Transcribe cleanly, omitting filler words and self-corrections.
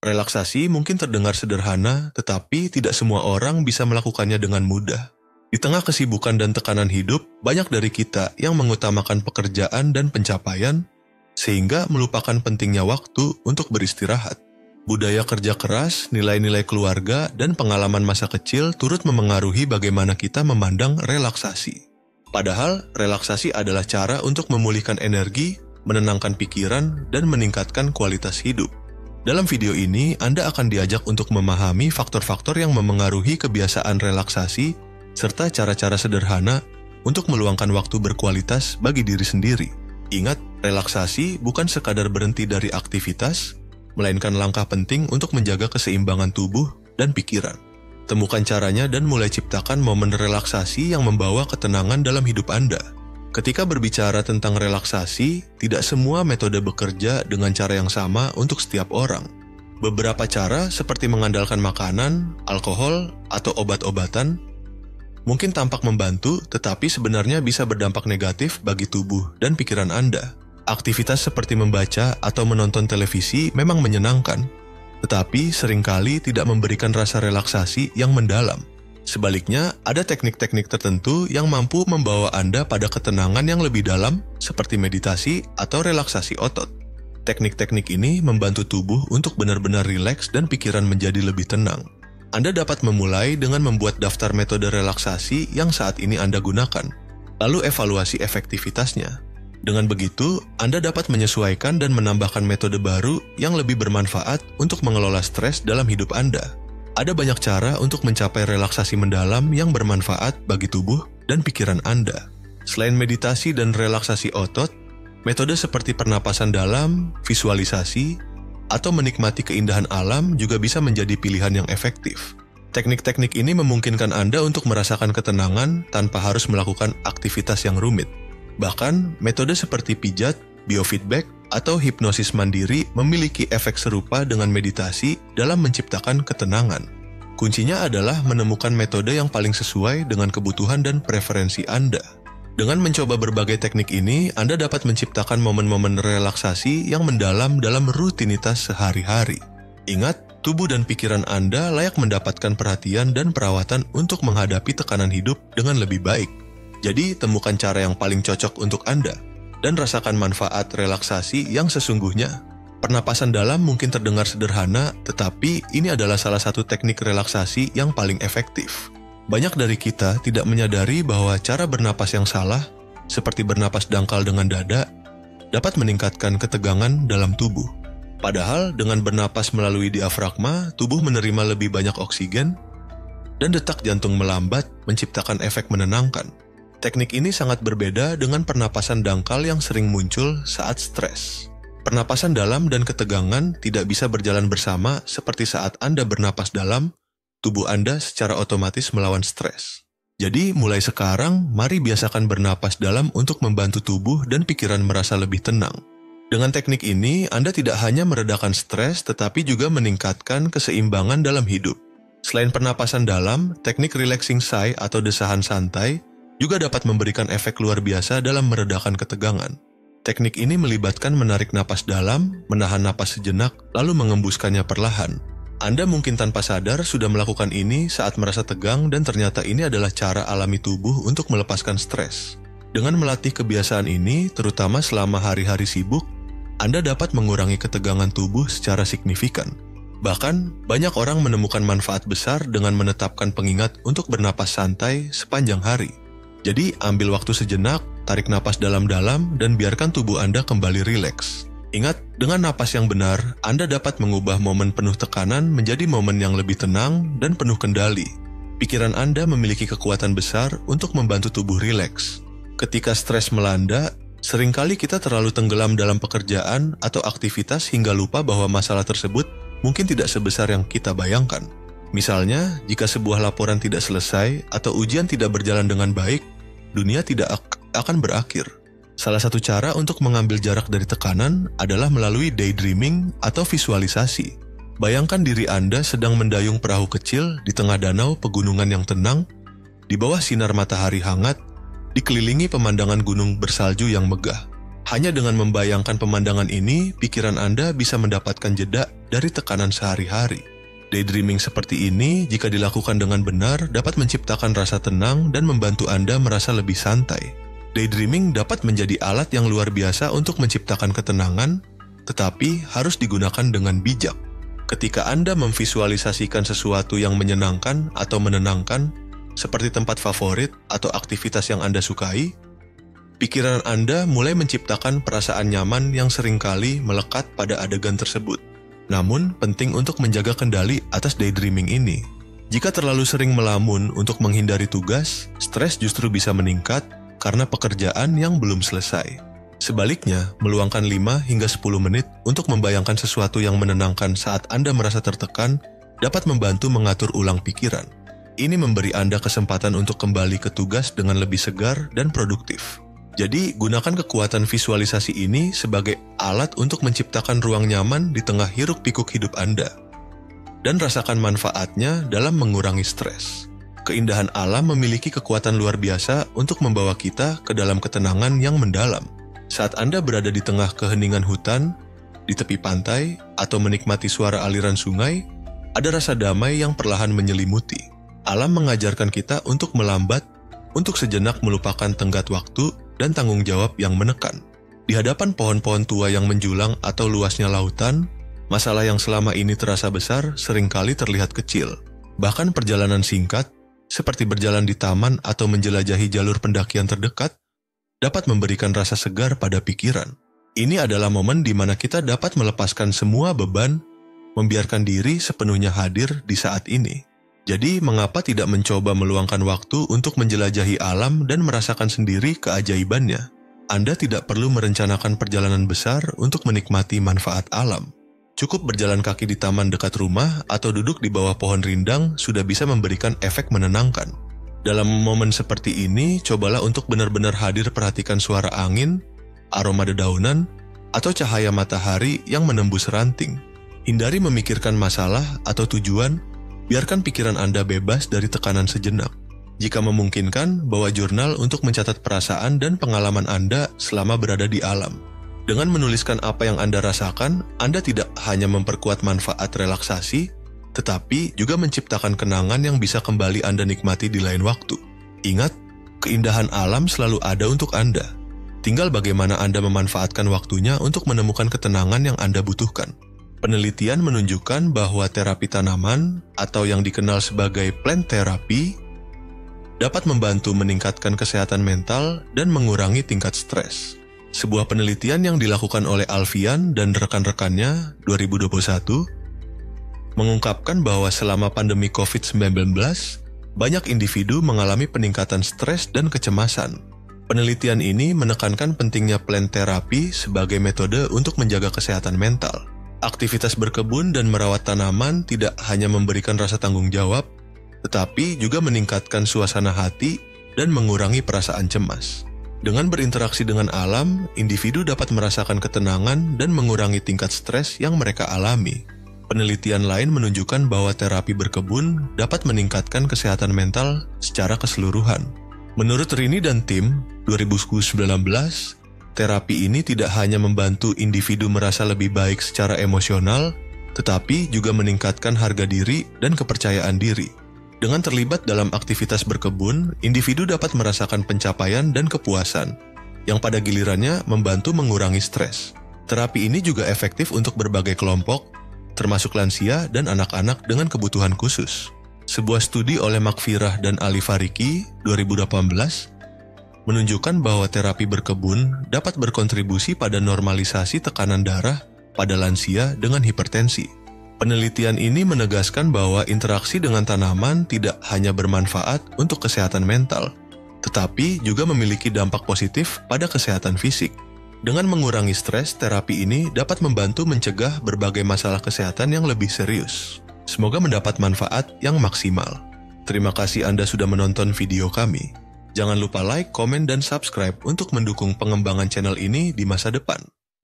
Relaksasi mungkin terdengar sederhana, tetapi tidak semua orang bisa melakukannya dengan mudah. Di tengah kesibukan dan tekanan hidup, banyak dari kita yang mengutamakan pekerjaan dan pencapaian, sehingga melupakan pentingnya waktu untuk beristirahat. Budaya kerja keras, nilai-nilai keluarga, dan pengalaman masa kecil turut memengaruhi bagaimana kita memandang relaksasi. Padahal, relaksasi adalah cara untuk memulihkan energi, menenangkan pikiran, dan meningkatkan kualitas hidup. Dalam video ini, Anda akan diajak untuk memahami faktor-faktor yang memengaruhi kebiasaan relaksasi, serta cara-cara sederhana untuk meluangkan waktu berkualitas bagi diri sendiri. Ingat, relaksasi bukan sekadar berhenti dari aktivitas, melainkan langkah penting untuk menjaga keseimbangan tubuh dan pikiran. Temukan caranya dan mulai ciptakan momen relaksasi yang membawa ketenangan dalam hidup Anda. Ketika berbicara tentang relaksasi, tidak semua metode bekerja dengan cara yang sama untuk setiap orang. Beberapa cara seperti mengandalkan makanan, alkohol, atau obat-obatan mungkin tampak membantu, tetapi sebenarnya bisa berdampak negatif bagi tubuh dan pikiran Anda. Aktivitas seperti membaca atau menonton televisi memang menyenangkan, tetapi seringkali tidak memberikan rasa relaksasi yang mendalam. Sebaliknya, ada teknik-teknik tertentu yang mampu membawa Anda pada ketenangan yang lebih dalam, seperti meditasi atau relaksasi otot. Teknik-teknik ini membantu tubuh untuk benar-benar rileks dan pikiran menjadi lebih tenang. Anda dapat memulai dengan membuat daftar metode relaksasi yang saat ini Anda gunakan, lalu evaluasi efektivitasnya. Dengan begitu, Anda dapat menyesuaikan dan menambahkan metode baru yang lebih bermanfaat untuk mengelola stres dalam hidup Anda. Ada banyak cara untuk mencapai relaksasi mendalam yang bermanfaat bagi tubuh dan pikiran Anda. Selain meditasi dan relaksasi otot, metode seperti pernapasan dalam, visualisasi, atau menikmati keindahan alam juga bisa menjadi pilihan yang efektif. Teknik-teknik ini memungkinkan Anda untuk merasakan ketenangan tanpa harus melakukan aktivitas yang rumit. Bahkan, metode seperti pijat, biofeedback, atau hipnosis mandiri memiliki efek serupa dengan meditasi dalam menciptakan ketenangan. Kuncinya adalah menemukan metode yang paling sesuai dengan kebutuhan dan preferensi Anda. Dengan mencoba berbagai teknik ini, Anda dapat menciptakan momen-momen relaksasi yang mendalam dalam rutinitas sehari-hari. Ingat, tubuh dan pikiran Anda layak mendapatkan perhatian dan perawatan untuk menghadapi tekanan hidup dengan lebih baik. Jadi, temukan cara yang paling cocok untuk Anda, dan rasakan manfaat relaksasi yang sesungguhnya. Pernapasan dalam mungkin terdengar sederhana, tetapi ini adalah salah satu teknik relaksasi yang paling efektif. Banyak dari kita tidak menyadari bahwa cara bernapas yang salah, seperti bernapas dangkal dengan dada, dapat meningkatkan ketegangan dalam tubuh. Padahal, dengan bernapas melalui diafragma, tubuh menerima lebih banyak oksigen, dan detak jantung melambat, menciptakan efek menenangkan. Teknik ini sangat berbeda dengan pernapasan dangkal yang sering muncul saat stres. Pernapasan dalam dan ketegangan tidak bisa berjalan bersama seperti saat Anda bernapas dalam, tubuh Anda secara otomatis melawan stres. Jadi, mulai sekarang, mari biasakan bernapas dalam untuk membantu tubuh dan pikiran merasa lebih tenang. Dengan teknik ini, Anda tidak hanya meredakan stres, tetapi juga meningkatkan keseimbangan dalam hidup. Selain pernapasan dalam, teknik relaxing sigh atau desahan santai juga dapat memberikan efek luar biasa dalam meredakan ketegangan. Teknik ini melibatkan menarik napas dalam, menahan napas sejenak, lalu mengembuskannya perlahan. Anda mungkin tanpa sadar sudah melakukan ini saat merasa tegang dan ternyata ini adalah cara alami tubuh untuk melepaskan stres. Dengan melatih kebiasaan ini, terutama selama hari-hari sibuk, Anda dapat mengurangi ketegangan tubuh secara signifikan. Bahkan, banyak orang menemukan manfaat besar dengan menetapkan pengingat untuk bernapas santai sepanjang hari. Jadi, ambil waktu sejenak, tarik napas dalam-dalam, dan biarkan tubuh Anda kembali rileks. Ingat, dengan napas yang benar, Anda dapat mengubah momen penuh tekanan menjadi momen yang lebih tenang dan penuh kendali. Pikiran Anda memiliki kekuatan besar untuk membantu tubuh rileks. Ketika stres melanda, seringkali kita terlalu tenggelam dalam pekerjaan atau aktivitas hingga lupa bahwa masalah tersebut mungkin tidak sebesar yang kita bayangkan. Misalnya, jika sebuah laporan tidak selesai atau ujian tidak berjalan dengan baik, dunia tidak akan berakhir. Salah satu cara untuk mengambil jarak dari tekanan adalah melalui daydreaming atau visualisasi. Bayangkan diri Anda sedang mendayung perahu kecil di tengah danau pegunungan yang tenang, di bawah sinar matahari hangat, dikelilingi pemandangan gunung bersalju yang megah. Hanya dengan membayangkan pemandangan ini, pikiran Anda bisa mendapatkan jeda dari tekanan sehari-hari. Daydreaming seperti ini, jika dilakukan dengan benar, dapat menciptakan rasa tenang dan membantu Anda merasa lebih santai. Daydreaming dapat menjadi alat yang luar biasa untuk menciptakan ketenangan, tetapi harus digunakan dengan bijak. Ketika Anda memvisualisasikan sesuatu yang menyenangkan atau menenangkan, seperti tempat favorit atau aktivitas yang Anda sukai, pikiran Anda mulai menciptakan perasaan nyaman yang seringkali melekat pada adegan tersebut. Namun, penting untuk menjaga kendali atas daydreaming ini. Jika terlalu sering melamun untuk menghindari tugas, stres justru bisa meningkat karena pekerjaan yang belum selesai. Sebaliknya, meluangkan 5 hingga 10 menit untuk membayangkan sesuatu yang menenangkan saat Anda merasa tertekan dapat membantu mengatur ulang pikiran. Ini memberi Anda kesempatan untuk kembali ke tugas dengan lebih segar dan produktif. Jadi, gunakan kekuatan visualisasi ini sebagai alat untuk menciptakan ruang nyaman di tengah hiruk-pikuk hidup Anda. Dan rasakan manfaatnya dalam mengurangi stres. Keindahan alam memiliki kekuatan luar biasa untuk membawa kita ke dalam ketenangan yang mendalam. Saat Anda berada di tengah keheningan hutan, di tepi pantai, atau menikmati suara aliran sungai, ada rasa damai yang perlahan menyelimuti. Alam mengajarkan kita untuk melambat, untuk sejenak melupakan tenggat waktu dan tanggung jawab yang menekan. Di hadapan pohon-pohon tua yang menjulang atau luasnya lautan, masalah yang selama ini terasa besar seringkali terlihat kecil. Bahkan perjalanan singkat, seperti berjalan di taman atau menjelajahi jalur pendakian terdekat, dapat memberikan rasa segar pada pikiran. Ini adalah momen di mana kita dapat melepaskan semua beban, membiarkan diri sepenuhnya hadir di saat ini. Jadi, mengapa tidak mencoba meluangkan waktu untuk menjelajahi alam dan merasakan sendiri keajaibannya? Anda tidak perlu merencanakan perjalanan besar untuk menikmati manfaat alam. Cukup berjalan kaki di taman dekat rumah atau duduk di bawah pohon rindang sudah bisa memberikan efek menenangkan. Dalam momen seperti ini, cobalah untuk benar-benar hadir perhatikan suara angin, aroma dedaunan, atau cahaya matahari yang menembus ranting. Hindari memikirkan masalah atau tujuan. Biarkan pikiran Anda bebas dari tekanan sejenak. Jika memungkinkan, bawa jurnal untuk mencatat perasaan dan pengalaman Anda selama berada di alam. Dengan menuliskan apa yang Anda rasakan, Anda tidak hanya memperkuat manfaat relaksasi, tetapi juga menciptakan kenangan yang bisa kembali Anda nikmati di lain waktu. Ingat, keindahan alam selalu ada untuk Anda. Tinggal bagaimana Anda memanfaatkan waktunya untuk menemukan ketenangan yang Anda butuhkan. Penelitian menunjukkan bahwa terapi tanaman atau yang dikenal sebagai plant therapy dapat membantu meningkatkan kesehatan mental dan mengurangi tingkat stres. Sebuah penelitian yang dilakukan oleh Alfian dan rekan-rekannya 2021 mengungkapkan bahwa selama pandemi COVID-19, banyak individu mengalami peningkatan stres dan kecemasan. Penelitian ini menekankan pentingnya plant therapy sebagai metode untuk menjaga kesehatan mental. Aktivitas berkebun dan merawat tanaman tidak hanya memberikan rasa tanggung jawab, tetapi juga meningkatkan suasana hati dan mengurangi perasaan cemas. Dengan berinteraksi dengan alam, individu dapat merasakan ketenangan dan mengurangi tingkat stres yang mereka alami. Penelitian lain menunjukkan bahwa terapi berkebun dapat meningkatkan kesehatan mental secara keseluruhan. Menurut Rini dan tim, 2019, terapi ini tidak hanya membantu individu merasa lebih baik secara emosional, tetapi juga meningkatkan harga diri dan kepercayaan diri. Dengan terlibat dalam aktivitas berkebun, individu dapat merasakan pencapaian dan kepuasan, yang pada gilirannya membantu mengurangi stres. Terapi ini juga efektif untuk berbagai kelompok, termasuk lansia dan anak-anak dengan kebutuhan khusus. Sebuah studi oleh Makfirah dan Ali Fariki 2018 menunjukkan bahwa terapi berkebun dapat berkontribusi pada normalisasi tekanan darah pada lansia dengan hipertensi. Penelitian ini menegaskan bahwa interaksi dengan tanaman tidak hanya bermanfaat untuk kesehatan mental, tetapi juga memiliki dampak positif pada kesehatan fisik. Dengan mengurangi stres, terapi ini dapat membantu mencegah berbagai masalah kesehatan yang lebih serius. Semoga mendapat manfaat yang maksimal. Terima kasih Anda sudah menonton video kami. Jangan lupa like, komen, dan subscribe untuk mendukung pengembangan channel ini di masa depan.